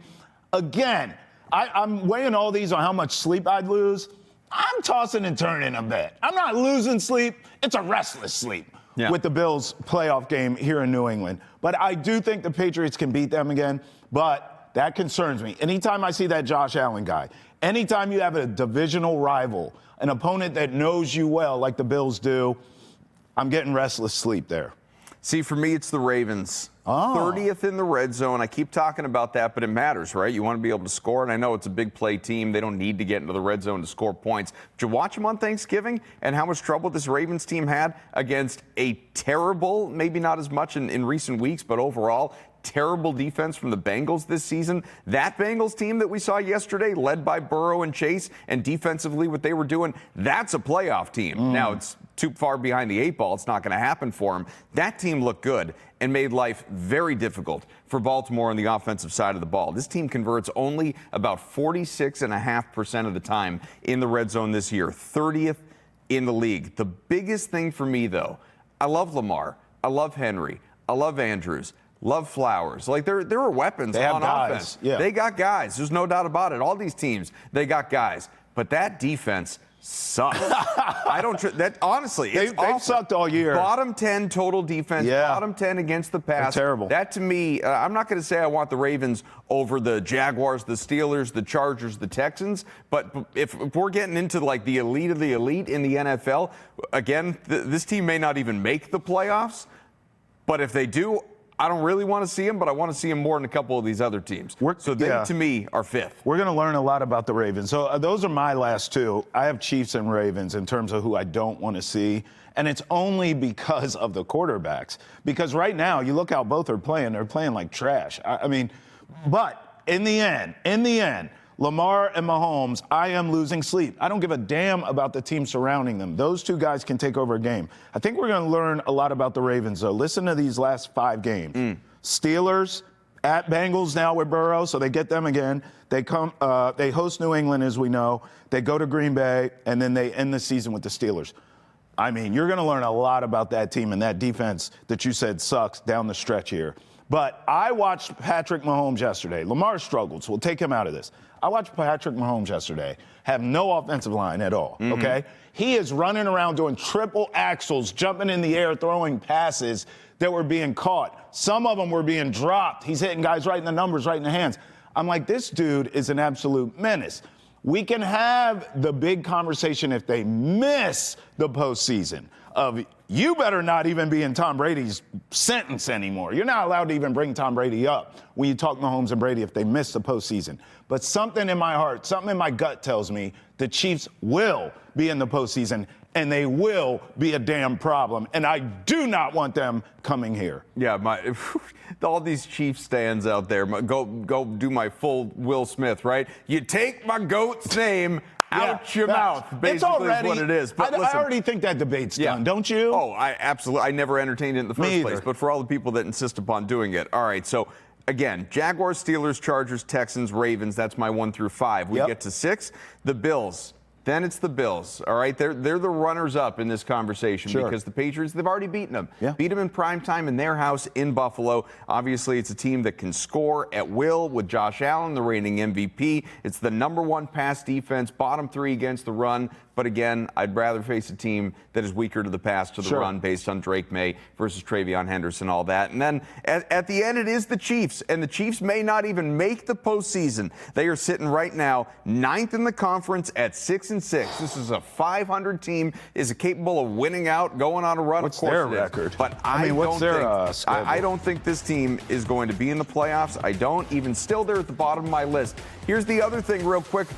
again, I'm weighing all these on how much sleep I'd lose. I'm tossing and turning a bit. I'm not losing sleep. It's a restless sleep with the Bills playoff game here in New England. But I do think the Patriots can beat them again, but that concerns me. Anytime I see that Josh Allen guy, anytime you have a divisional rival, an opponent that knows you well like the Bills do, I'm getting restless sleep there. See, for me, it's the Ravens. Oh. 30th in the red zone. I keep talking about that, but it matters, right? You want to be able to score, and I know it's a big play team. They don't need to get into the red zone to score points. Did you watch them on Thanksgiving and how much trouble this Ravens team had against a terrible, maybe not as much in recent weeks, but overall, terrible defense from the Bengals this season? That Bengals team that we saw yesterday, led by Burrow and Chase, and defensively what they were doing, that's a playoff team. Now, it's too far behind the 8 ball. It's not going to happen for them. That team looked good and made life very difficult for Baltimore on the offensive side of the ball. This team converts only about 46.5% of the time in the red zone this year, 30th in the league. The biggest thing for me, though, I love Lamar. I love Henry. I love Andrews. Love Flowers. Like, there are weapons on offense. Yeah. They got guys. There's no doubt about it. All these teams, they got guys. But that defense sucks. Honestly, it's awful. They've sucked all year. Bottom 10 total defense, bottom 10 against the pass. They're terrible. That, to me, I'm not going to say I want the Ravens over the Jaguars, the Steelers, the Chargers, the Texans, but if we're getting into, like, the elite of the elite in the NFL, again, this team may not even make the playoffs, but if they do, I don't really want to see them, but I want to see them more than a couple of these other teams. So they, to me, are 5th. We're going to learn a lot about the Ravens. So those are my last two. I have Chiefs and Ravens in terms of who I don't want to see. And it's only because of the quarterbacks. Because right now, you look how both are playing. They're playing like trash. I mean, but in the end, Lamar and Mahomes, I am losing sleep. I don't give a damn about the team surrounding them. Those two guys can take over a game. I think we're going to learn a lot about the Ravens, though. Listen to these last 5 games. Steelers at Bengals now with Burrow, so they get them again. They host New England, as we know. They go to Green Bay, and then they end the season with the Steelers. I mean, you're going to learn a lot about that team and that defense that you said sucks down the stretch here. But I watched Patrick Mahomes yesterday. Lamar struggled, so we'll take him out of this. I watched Patrick Mahomes yesterday have no offensive line at all, okay? He is running around doing triple axles, jumping in the air, throwing passes that were being caught. Some of them were being dropped. He's hitting guys right in the numbers, right in the hands. I'm like, this dude is an absolute menace. We can have the big conversation if they miss the postseason of you better not even be in Tom Brady's sentence anymore. You're not allowed to even bring Tom Brady up when you talk Mahomes and Brady if they miss the postseason. But something in my heart, something in my gut tells me the Chiefs will be in the postseason and they will be a damn problem. And I do not want them coming here. Yeah, all these Chiefs stands out there. Go do my full Will Smith, right? You take my GOAT's name out your mouth, basically, it's already, is what it is. But I already think that debate's done, don't you? Oh, I absolutely. I never entertained it in the first place. But for all the people that insist upon doing it. All right, so again, Jaguars, Steelers, Chargers, Texans, Ravens. That's my 1 through 5. We get to 6. The Bills. Then it's the Bills, all right? They're the runners-up in this conversation because the Patriots, they've already beaten them. Beat them in primetime in their house in Buffalo. Obviously, it's a team that can score at will with Josh Allen, the reigning MVP. It's the #1 pass defense, bottom 3 against the run. But again, I'd rather face a team that is weaker to the pass, to the run, based on Drake May versus Travion Henderson, all that. And then at the end, it is the Chiefs. And the Chiefs may not even make the postseason. They are sitting right now 9th in the conference at 6-6. This is a 500 team. Is it capable of winning out, going on a run? What's of course their it is. record? But I don't think this team is going to be in the playoffs. I don't. Even still, they're at the bottom of my list. Here's the other thing real quick.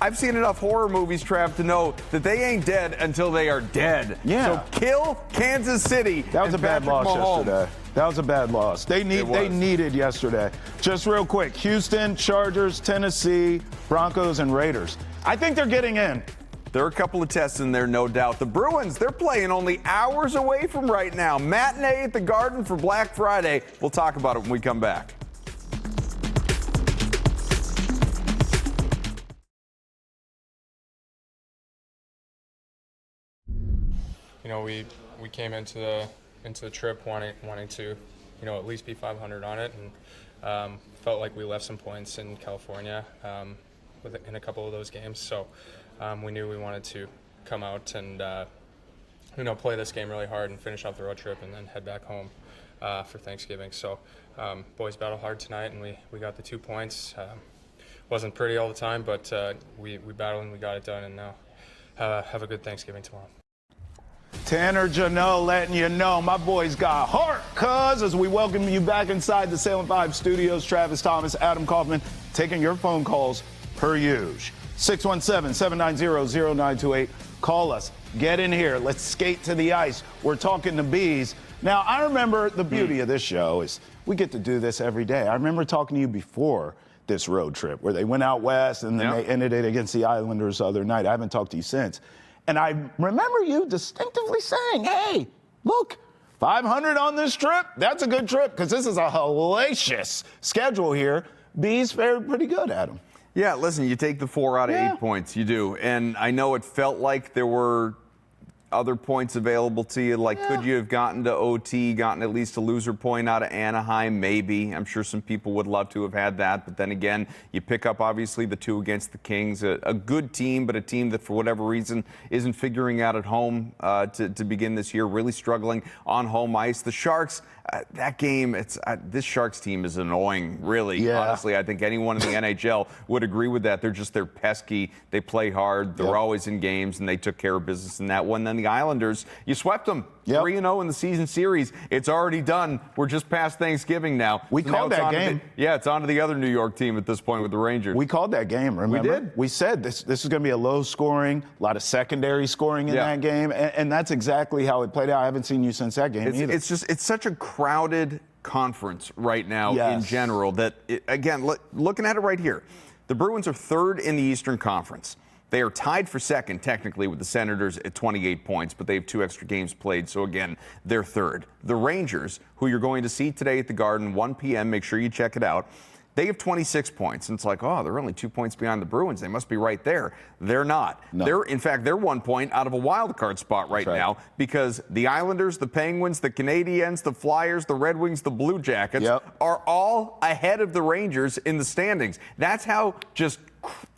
I've seen enough horror movies, Trav, to know that they ain't dead until they are dead. So kill Kansas City. That was a bad loss yesterday. That was a bad loss. They needed yesterday. Just real quick, Houston, Chargers, Tennessee, Broncos, and Raiders. I think they're getting in. There are a couple of tests in there, no doubt. The Bruins, they're playing only hours away from right now. Matinee at the Garden for Black Friday. We'll talk about it when we come back. You know, we came into the trip wanting to, you know, at least be 500 on it, and felt like we left some points in California in a couple of those games. So we knew we wanted to come out and you know, play this game really hard and finish off the road trip and then head back home for Thanksgiving. So boys battled hard tonight, and we got the 2 points. Wasn't pretty all the time, but we battled and we got it done, and now have a good Thanksgiving tomorrow. Tanner Janot letting you know my boys got heart, cuz, as we welcome you back inside the Salem 5 studios. Travis Thomas, Adam Kaufman, taking your phone calls per usual. 617-790-0928. Call us. Get in here. Let's skate to the ice. We're talking the bees. Now, I remember the beauty of this show is we get to do this every day. I remember talking to you before this road trip where they went out west and then they ended it against the Islanders the other night. I haven't talked to you since. And I remember you distinctively saying, hey, look, 500 on this trip. That's a good trip because this is a hellacious schedule here. Bees fared pretty good, Adam. Yeah, listen, you take the 4 out of 8 points. You do. And I know it felt like there were other points available to you. Like, could you have gotten to OT, gotten at least a loser point out of Anaheim? Maybe. I'm sure some people would love to have had that. But then again, you pick up, obviously, the 2 against the Kings. A good team, but a team that, for whatever reason, isn't figuring out at home to begin this year, really struggling on home ice. The Sharks, that game, this Sharks team is annoying, really. Yeah. Honestly, I think anyone in the NHL would agree with that. They're pesky. They play hard. They're always in games, and they took care of business in that one. Then the Islanders, you swept them. 3-0 in the season series. It's already done. We're just past Thanksgiving now. We called that game. It's on to the other New York team at this point with the Rangers. We called that game, remember? We did. We said this is going to be a low scoring, a lot of secondary scoring in that game, and that's exactly how it played out. I haven't seen you since that game either. It's such a crowded conference right now in general that, again, looking at it right here, the Bruins are 3rd in the Eastern Conference. They are tied for 2nd, technically, with the Senators at 28 points, but they have 2 extra games played, so again, they're 3rd. The Rangers, who you're going to see today at the Garden, 1 p.m., make sure you check it out, they have 26 points. And it's like, oh, they're only 2 points behind the Bruins. They must be right there. They're not. No. In fact, they're 1 point out of a wild card spot right now because the Islanders, the Penguins, the Canadiens, the Flyers, the Red Wings, the Blue Jackets are all ahead of the Rangers in the standings. That's how just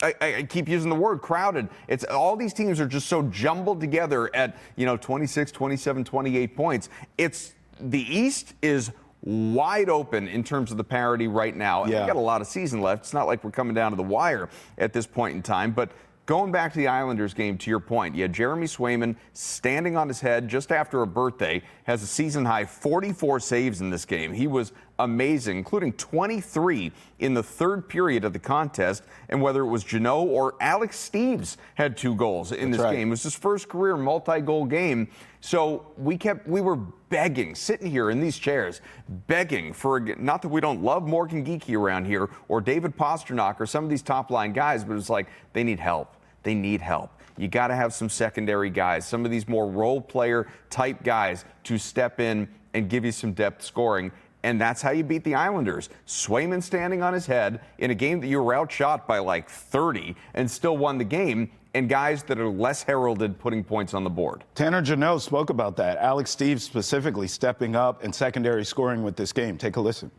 I keep using the word crowded. It's all these teams are just so jumbled together at 26, 27, 28 points. It's the East is wide open in terms of the parity right now. And we've got a lot of season left. It's not like we're coming down to the wire at this point in time. But going back to the Islanders game, to your point, you had Jeremy Swayman standing on his head just after a birthday, has a season-high 44 saves in this game. He was amazing, including 23 in the 3rd period of the contest. And whether it was Janot or Alex Steves had 2 goals in this game. It was his first career multi-goal game. So we were begging, sitting here in these chairs, begging for, not that we don't love Morgan Geekie around here or David Pasternak or some of these top-line guys, but it's like they need help. They need help. You got to have some secondary guys, some of these more role player type guys to step in and give you some depth scoring. And that's how you beat the Islanders. Swayman standing on his head in a game that you were outshot by like 30 and still won the game, and guys that are less heralded putting points on the board. Tanner Janot spoke about that. Alex Steves specifically stepping up and secondary scoring with this game. Take a listen.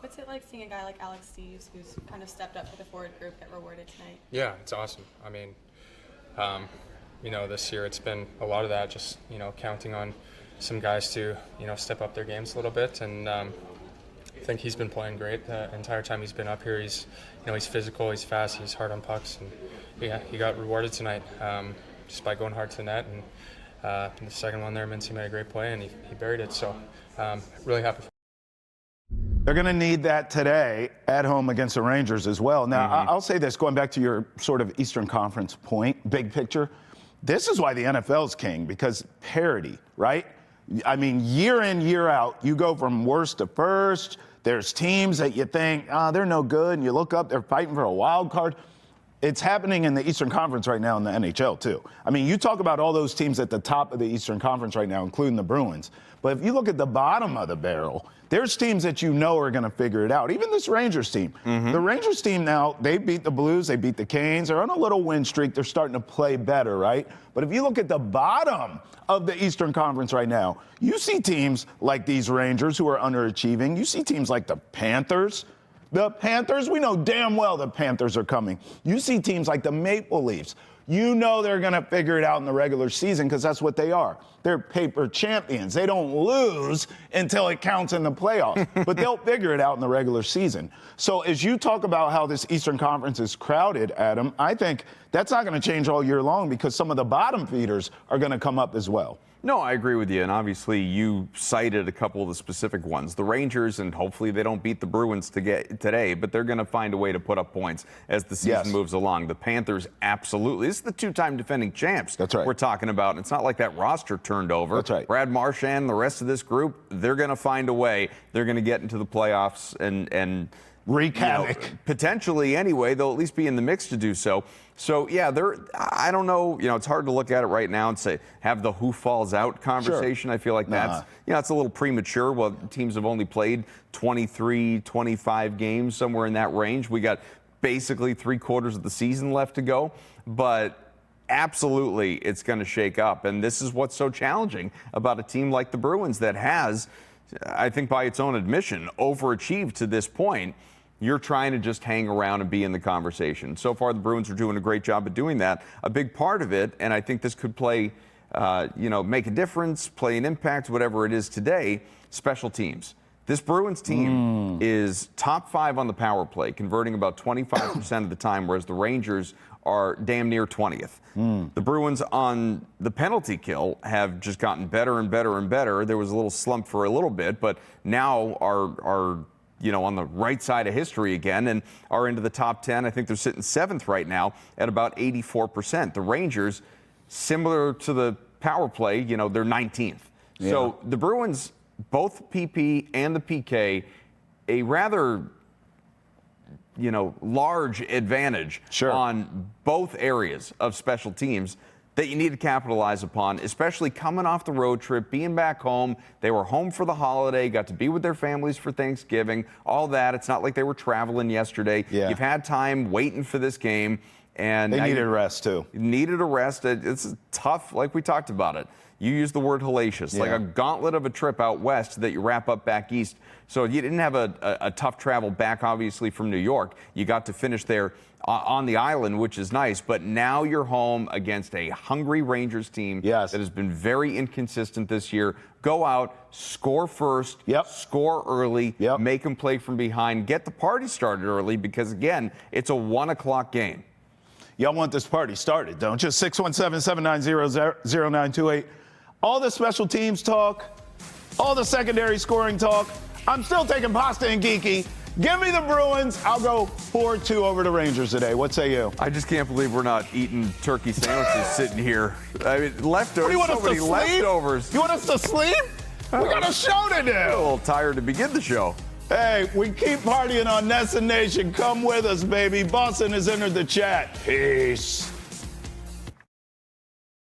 What's it like seeing a guy like Alex Steves, who's kind of stepped up for the forward group, get rewarded tonight? Yeah, it's awesome. I mean, this year it's been a lot of that, just, counting on some guys to, step up their games a little bit. And I think he's been playing great the entire time he's been up here. He's, he's physical, he's fast, he's hard on pucks. And yeah, he got rewarded tonight just by going hard to the net. And in the second one there, Mincy made a great play and he buried it. So really happy for him. They're going to need that today at home against the Rangers as well. Now, I'll say this, going back to your sort of Eastern Conference point, big picture, this is why the NFL's king, because parity, right? I mean, year in, year out, you go from worst to first. There's teams that you think, they're no good, and you look up, they're fighting for a wild card. It's happening in the Eastern Conference right now in the NHL, too. I mean, you talk about all those teams at the top of the Eastern Conference right now, including the Bruins. But if you look at the bottom of the barrel, there's teams that are going to figure it out. Even this Rangers team. The Rangers team now, they beat the Blues, they beat the Canes. They're on a little win streak. They're starting to play better, right? But if you look at the bottom of the Eastern Conference right now, you see teams like these Rangers who are underachieving. You see teams like the Panthers. The Panthers, we know damn well the Panthers are coming. You see teams like the Maple Leafs. You know they're going to figure it out in the regular season because that's what they are. They're paper champions. They don't lose until it counts in the playoffs, but they'll figure it out in the regular season. So as you talk about how this Eastern Conference is crowded, Adam, I think that's not going to change all year long because some of the bottom feeders are going to come up as well. No, I agree with you, and obviously you cited a couple of the specific ones. The Rangers, and hopefully they don't beat the Bruins today, but they're going to find a way to put up points as the season moves along. The Panthers, absolutely. This is the two-time defending champs we're talking about, and it's not like that roster turned over. That's right. Brad Marchand, the rest of this group, they're going to find a way. They're going to get into the playoffs and wreak havoc. Potentially, anyway, they'll at least be in the mix to do so. So, yeah, I don't know. It's hard to look at it right now and say, have the who falls out conversation. Sure. I feel like that's, it's a little premature. Well, teams have only played 23, 25 games, somewhere in that range. We got basically 3/4 of the season left to go. But absolutely, it's going to shake up. And this is what's so challenging about a team like the Bruins that has, I think by its own admission, overachieved to this point. You're trying to just hang around and be in the conversation. So far, the Bruins are doing a great job of doing that. A big part of it, and I think this could play, make a difference, play an impact, whatever it is today, special teams. This Bruins team is top 5 on the power play, converting about 25% of the time, whereas the Rangers are damn near 20th. The Bruins on the penalty kill have just gotten better and better and better. There was a little slump for a little bit, but now are on the right side of history again and are into the top 10. I think they're sitting 7th right now at about 84%. The Rangers, similar to the power play, they're 19th. Yeah. So the Bruins, both PP and the PK, a rather, large advantage on both areas of special teams that you need to capitalize upon, especially coming off the road trip, being back home. They were home for the holiday, got to be with their families for Thanksgiving, all that. It's not like they were traveling yesterday. Yeah. You've had time waiting for this game. And they needed a rest, too. Needed a rest. It's tough, like we talked about it. You used the word hellacious, like a gauntlet of a trip out west that you wrap up back east. So you didn't have a tough travel back, obviously, from New York. You got to finish there on the island, which is nice. But now you're home against a hungry Rangers team that has been very inconsistent this year. Go out, score first, score early, make them play from behind, get the party started early because, again, it's a 1 o'clock game. Y'all want this party started, don't you? 617-790-0928. All the special teams talk, all the secondary scoring talk. I'm still taking pasta and geeky. Give me the Bruins. I'll go 4-2 over the Rangers today. What say you? I just can't believe we're not eating turkey sandwiches sitting here. I mean, leftovers. What, do you want us to sleep? Leftovers. You want us to sleep? We got a show to do. I'm a little tired to begin the show. Hey, we keep partying on Nessa Nation. Come with us, baby. Boston has entered the chat. Peace.